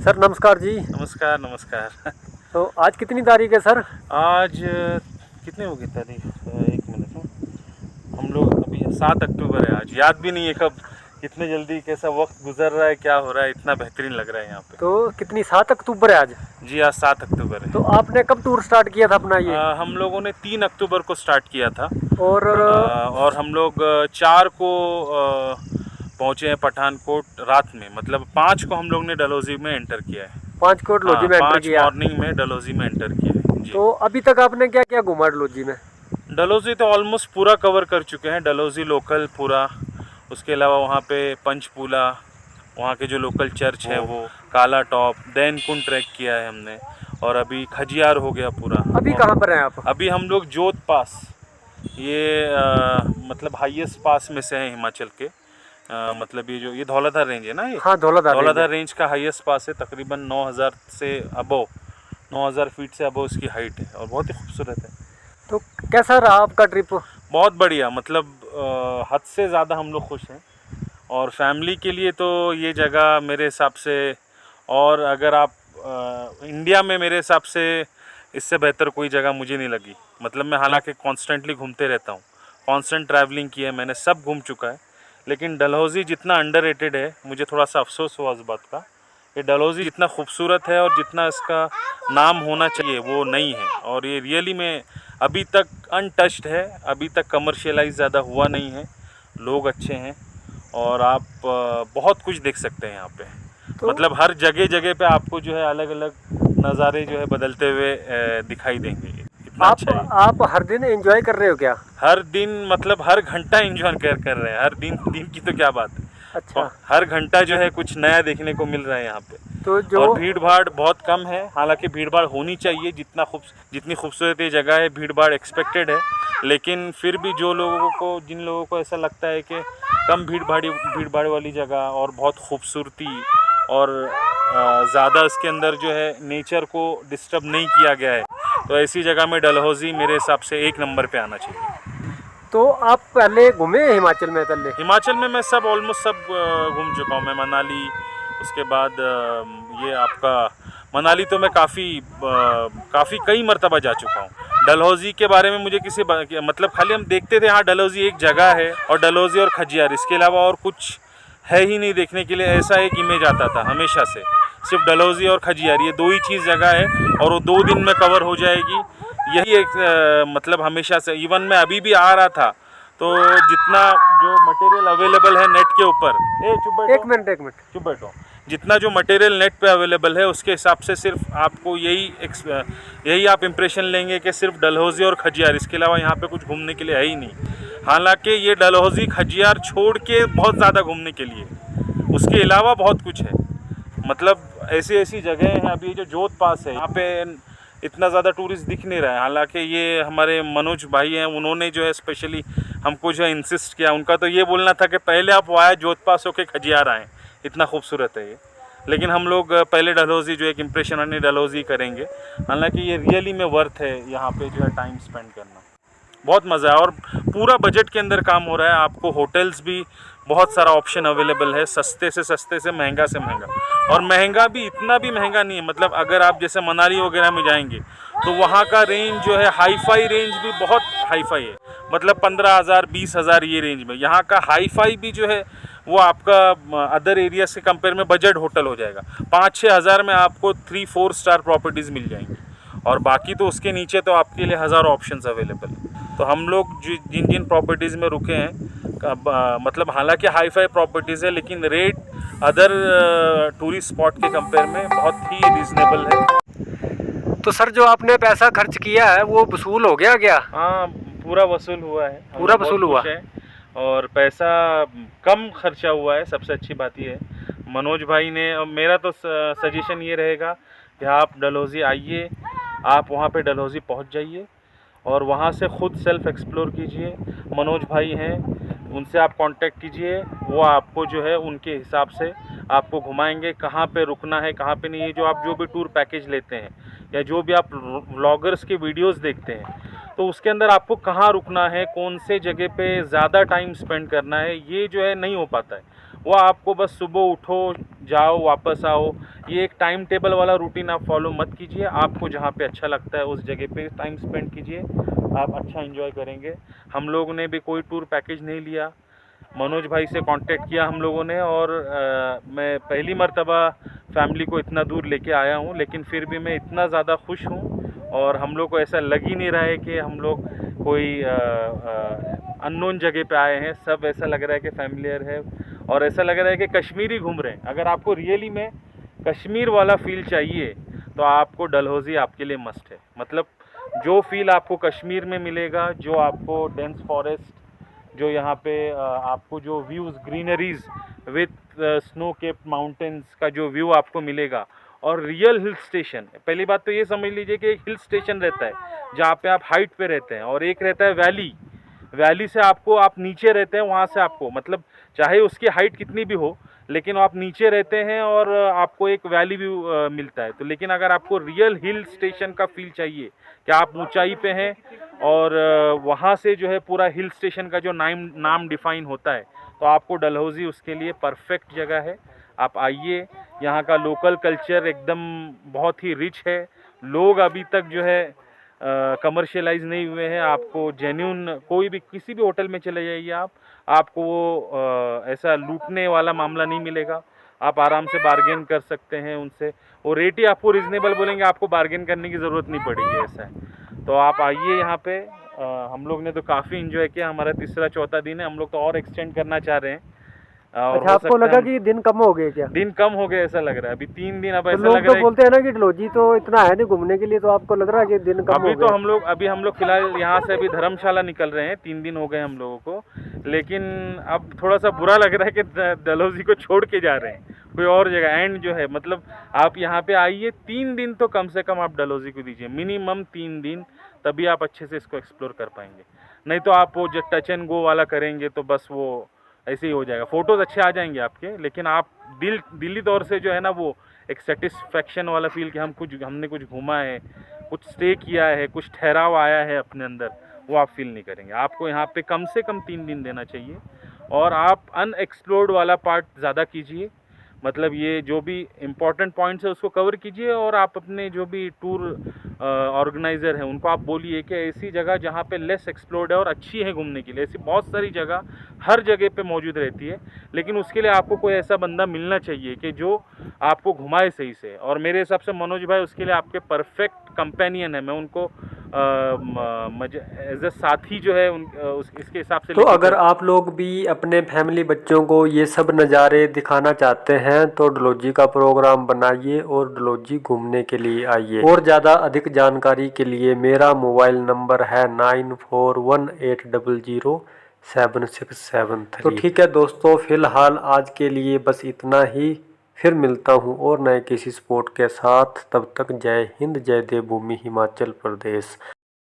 Sir नमस्कार जी। नमस्कार नमस्कार। तो आज कितनी तारीख है सर? आज कितने हो गई तारीख? एक मिनट हो। हम लोग अभी 7 अक्टूबर है आज। याद भी नहीं है कब कितने जल्दी कैसा वक्त गुजर रहा है, क्या हो रहा है। इतना बेहतरीन लग रहा है यहाँ पे। तो कितनी 7 अक्टूबर है आज? जी आज 7 अक्टूबर है। तो आपने कब टूर स्टार्ट किया था अपना ये? हम लोगों ने 3 अक्टूबर को स्टार्ट किया था और हम लोग 4 को पहुँचे हैं पठानकोट रात में। मतलब 5 को हम लोग ने डलहौजी में एंटर किया है। 5 को डलहौजी में एंटर किया। 5 मॉर्निंग में डलहौजी में एंटर किया है जी। तो अभी तक आपने क्या क्या घुमा डलहौजी में? डलहौजी तो ऑलमोस्ट पूरा कवर कर चुके हैं। डलहौजी लोकल पूरा, उसके अलावा वहाँ पे पंचपूला, वहाँ के जो लोकल चर्च है वो, काला टॉप, दैन कुंड ट्रैक किया है हमने, और अभी खजियार हो गया पूरा। अभी कहाँ पर हैं आप? अभी हम लोग जोत पास, ये मतलब हाईएस्ट पास में से है हिमाचल के। मतलब ये धौलाधार रेंज है ना, ये हाँ धौलाधार रेंज का हाईएस्ट पास है। तकरीबन 9000 से अबव, 9000 फीट से अबव इसकी हाइट है और बहुत ही खूबसूरत है। तो कैसा रहा आपका ट्रिप? बहुत बढ़िया, मतलब हद से ज़्यादा हम लोग खुश हैं। और फैमिली के लिए तो ये जगह मेरे हिसाब से, और अगर आप इंडिया में, मेरे हिसाब से इससे बेहतर कोई जगह मुझे नहीं लगी। मतलब मैं हालांकि कॉन्स्टेंटली घूमते रहता हूँ, कॉन्स्टेंट ट्रैवलिंग की है मैंने, सब घूम चुका है, लेकिन डलहौजी जितना अंडररेटेड है, मुझे थोड़ा सा अफसोस हुआ इस बात का कि डलहौजी जितना खूबसूरत है और जितना इसका नाम होना चाहिए वो नहीं है। और ये रियली में अभी तक अनटच्ड है, अभी तक कमर्शियलाइज ज़्यादा हुआ नहीं है। लोग अच्छे हैं और आप बहुत कुछ देख सकते हैं यहाँ पे। तो मतलब हर जगह जगह पे आपको जो है अलग अलग नज़ारे जो है बदलते हुए दिखाई देंगे। आप हर दिन एंजॉय कर रहे हो क्या? हर दिन, मतलब हर घंटा एंजॉय कर रहे हैं। हर दिन की तो क्या बात है। अच्छा। हर घंटा जो है कुछ नया देखने को मिल रहा है यहाँ पे। तो और भीड़ भाड़ बहुत कम है। हालांकि भीड़ भाड़ होनी चाहिए, जितनी खूबसूरत ये जगह है भीड़ भाड़ एक्सपेक्टेड है, लेकिन फिर भी जिन लोगों को ऐसा लगता है कि कम भीड़ भाड़ वाली जगह और बहुत खूबसूरती और ज़्यादा इसके अंदर जो है नेचर को डिस्टर्ब नहीं किया गया है, तो ऐसी जगह में डलहौजी मेरे हिसाब से 1 नंबर पे आना चाहिए। तो आप पहले घूमे हिमाचल में? हिमाचल में मैं ऑलमोस्ट सब घूम चुका हूँ। मैं मनाली, उसके बाद ये आपका मनाली तो मैं काफ़ी कई मरतबा जा चुका हूँ। डलहौजी के बारे में मुझे मतलब खाली हम देखते थे, हाँ डलहौजी एक जगह है और डलहौजी और खजियार, इसके अलावा और कुछ है ही नहीं देखने के लिए, ऐसा एक इमेज आता था हमेशा से। सिर्फ डलहौजी और खजियार, ये 2 ही चीज़ जगह है और वो 2 दिन में कवर हो जाएगी, यही एक मतलब हमेशा से। इवन मैं अभी भी आ रहा था तो जितना जो मटेरियल अवेलेबल है नेट के ऊपर, एक मिनट चुप बैठो, जितना जो मटेरियल नेट पे अवेलेबल है उसके हिसाब से सिर्फ आपको यही आप इम्प्रेशन लेंगे कि सिर्फ डलहौजी और खजियार, इसके अलावा यहाँ पे कुछ घूमने के लिए है ही नहीं। हालांकि ये डलहौजी खजियार छोड़ के बहुत ज़्यादा घूमने के लिए, उसके अलावा बहुत कुछ है। मतलब ऐसी जगह हैं। अभी जो जोत पास है यहाँ पे इतना ज़्यादा टूरिस्ट दिख नहीं रहा है। हालांकि ये हमारे मनोज भाई हैं, उन्होंने जो है स्पेशली हमको जो है इंसिस्ट किया। उनका तो ये बोलना था कि पहले आप वाया जोत पास होके खजियार आएँ, इतना खूबसूरत है ये। लेकिन हम लोग पहले डलहौजी जो एक इम्प्रेशन हमने डलहौजी करेंगे। हालांकि ये रियली में वर्थ है यहाँ पे जो है टाइम स्पेंड करना, बहुत मज़ा है। और पूरा बजट के अंदर काम हो रहा है। आपको होटल्स भी बहुत सारा ऑप्शन अवेलेबल है, सस्ते से महंगा से महंगा, और महंगा भी इतना भी महंगा नहीं है। मतलब अगर आप जैसे मनाली वगैरह में जाएंगे तो वहाँ का रेंज जो है, हाईफाई रेंज भी बहुत हाईफाई है। मतलब 15,000 20,000 ये रेंज में। यहाँ का हाईफाई भी जो है वो आपका अदर एरिया से कंपेयर में बजट होटल हो जाएगा। 5-6 हज़ार में आपको 3-4 स्टार प्रॉपर्टीज़ मिल जाएंगी, और बाकी तो उसके नीचे तो आपके लिए हज़ारों ऑप्शंस अवेलेबल है। तो हम लोग जिन प्रॉपर्टीज़ में रुके हैं, मतलब हालांकि हाई फाई प्रॉपर्टीज़ है, लेकिन रेट अदर टूरिस्ट स्पॉट के कंपेयर में बहुत ही रीज़नेबल है। तो सर जो आपने पैसा खर्च किया है वो वसूल हो गया क्या? हाँ पूरा वसूल हुआ है, पूरा वसूल हुआ है और पैसा कम खर्चा हुआ है। सबसे अच्छी बात ये है मनोज भाई ने, और मेरा तो सजेशन ये रहेगा कि आप डलहौजी आइए, आप वहाँ पे डलहौजी पहुँच जाइए और वहाँ से ख़ुद सेल्फ एक्सप्लोर कीजिए। मनोज भाई हैं, उनसे आप कांटेक्ट कीजिए, वो आपको जो है उनके हिसाब से आपको घुमाएंगे, कहाँ पे रुकना है कहाँ पे नहीं है। जो भी टूर पैकेज लेते हैं या जो भी आप व्लॉगर्स के वीडियोस देखते हैं, तो उसके अंदर आपको कहाँ रुकना है, कौन से जगह पे ज़्यादा टाइम स्पेंड करना है, ये जो है नहीं हो पाता है। वो आपको बस सुबह उठो, जाओ वापस आओ, ये एक टाइम टेबल वाला रूटीन आप फॉलो मत कीजिए। आपको जहाँ पे अच्छा लगता है उस जगह पे टाइम स्पेंड कीजिए, आप अच्छा एंजॉय करेंगे। हम लोगों ने भी कोई टूर पैकेज नहीं लिया, मनोज भाई से कांटेक्ट किया हम लोगों ने, और मैं पहली मर्तबा फैमिली को इतना दूर लेके आया हूँ, लेकिन फिर भी मैं इतना ज़्यादा खुश हूँ और हम लोग को ऐसा लग ही नहीं रहा है कि हम लोग कोई अननोन जगह पे आए हैं। सब ऐसा लग रहा है कि फैमिलियर है और ऐसा लग रहा है कि कश्मीरी घूम रहे हैं। अगर आपको रियली में कश्मीर वाला फील चाहिए तो आपको डलहौज़ी आपके लिए मस्ट है। मतलब जो फील आपको कश्मीर में मिलेगा, जो आपको डेंस फॉरेस्ट, जो यहाँ पे आपको जो views greeneries with snow capped mountains का जो व्यू आपको मिलेगा, और रियल हिल स्टेशन। पहली बात तो ये समझ लीजिए कि एक हिल स्टेशन रहता है जहाँ पे आप हाइट पे रहते हैं, और एक रहता है वैली से आपको, आप नीचे रहते हैं, वहाँ से आपको मतलब चाहे उसकी हाइट कितनी भी हो लेकिन आप नीचे रहते हैं और आपको एक वैली व्यू मिलता है। तो लेकिन अगर आपको रियल हिल स्टेशन का फील चाहिए कि आप ऊंचाई पे हैं और वहाँ से जो है पूरा हिल स्टेशन का जो नाम डिफाइन होता है, तो आपको डलहौज़ी उसके लिए परफेक्ट जगह है। आप आइए, यहाँ का लोकल कल्चर एकदम बहुत ही रिच है। लोग अभी तक जो है कमर्शियलाइज नहीं हुए हैं। आपको जेन्यून कोई भी किसी भी होटल में चले जाइए आपको वो ऐसा लूटने वाला मामला नहीं मिलेगा। आप आराम से बार्गेन कर सकते हैं उनसे, वो रेट ही आपको रिजनेबल बोलेंगे, आपको बार्गेन करने की ज़रूरत नहीं पड़ेगी, ऐसा है। तो आप आइए यहाँ पे। हम लोग ने तो काफ़ी इन्जॉय किया, हमारा तीसरा चौथा दिन है, हम लोग तो और एक्सटेंड करना चाह रहे हैं। और अच्छा, आपको लगा कि दिन कम हो गए क्या? दिन कम हो गए ऐसा लग रहा है अभी 3 दिन। अब तो ऐसा लोग लग तो रहा है बोलते हैं ना कि डलहौजी तो इतना है नहीं घूमने के लिए, तो आपको लग रहा है कि दिन कम अभी हो तो गए? हम लोग फिलहाल यहाँ से अभी धर्मशाला निकल रहे हैं। 3 दिन हो गए हम लोगों को, लेकिन अब थोड़ा सा बुरा लग रहा है कि डलहौजी को छोड़ के जा रहे हैं कोई और जगह। एंड जो है मतलब आप यहाँ पे आइए, 3 दिन तो कम से कम आप डलहौजी को दीजिए, मिनिमम 3 दिन, तभी आप अच्छे से इसको एक्सप्लोर कर पाएंगे। नहीं तो आप वो जो टच एंड गो वाला करेंगे तो बस वो ऐसे ही हो जाएगा। फ़ोटोज़ अच्छे आ जाएंगे आपके, लेकिन आप दिली तौर से जो है ना वो एक सेटिस्फेक्शन वाला फील कि हमने कुछ घूमा है, कुछ स्टे किया है, कुछ ठहराव आया है अपने अंदर, वो आप फील नहीं करेंगे। आपको यहाँ पे कम से कम 3 दिन देना चाहिए, और आप अनएक्सप्लोर्ड वाला पार्ट ज़्यादा कीजिए। मतलब ये जो भी इम्पोर्टेंट पॉइंट्स है उसको कवर कीजिए, और आप अपने जो भी टूर ऑर्गेनाइज़र हैं उनको आप बोलिए कि ऐसी जगह जहाँ पे लेस एक्सप्लोर्ड है और अच्छी है घूमने के लिए। ऐसी बहुत सारी जगह हर जगह पे मौजूद रहती है, लेकिन उसके लिए आपको कोई ऐसा बंदा मिलना चाहिए कि जो आपको घुमाए सही से। और मेरे हिसाब से मनोज भाई उसके लिए आपके परफेक्ट कंपेनियन है। मैं उनको एज ए साथी जो है इसके हिसाब से। तो अगर आप लोग भी अपने फैमिली बच्चों को ये सब नज़ारे दिखाना चाहते हैं तो डलहौजी का प्रोग्राम बनाइए और डलहौजी घूमने के लिए आइए। और ज़्यादा अधिक जानकारी के लिए मेरा मोबाइल नंबर है 9418007673। तो ठीक है दोस्तों, फिलहाल आज के लिए बस इतना ही। फिर मिलता हूँ और नए किसी स्पॉट के साथ। तब तक जय हिंद, जय देवभूमि हिमाचल प्रदेश।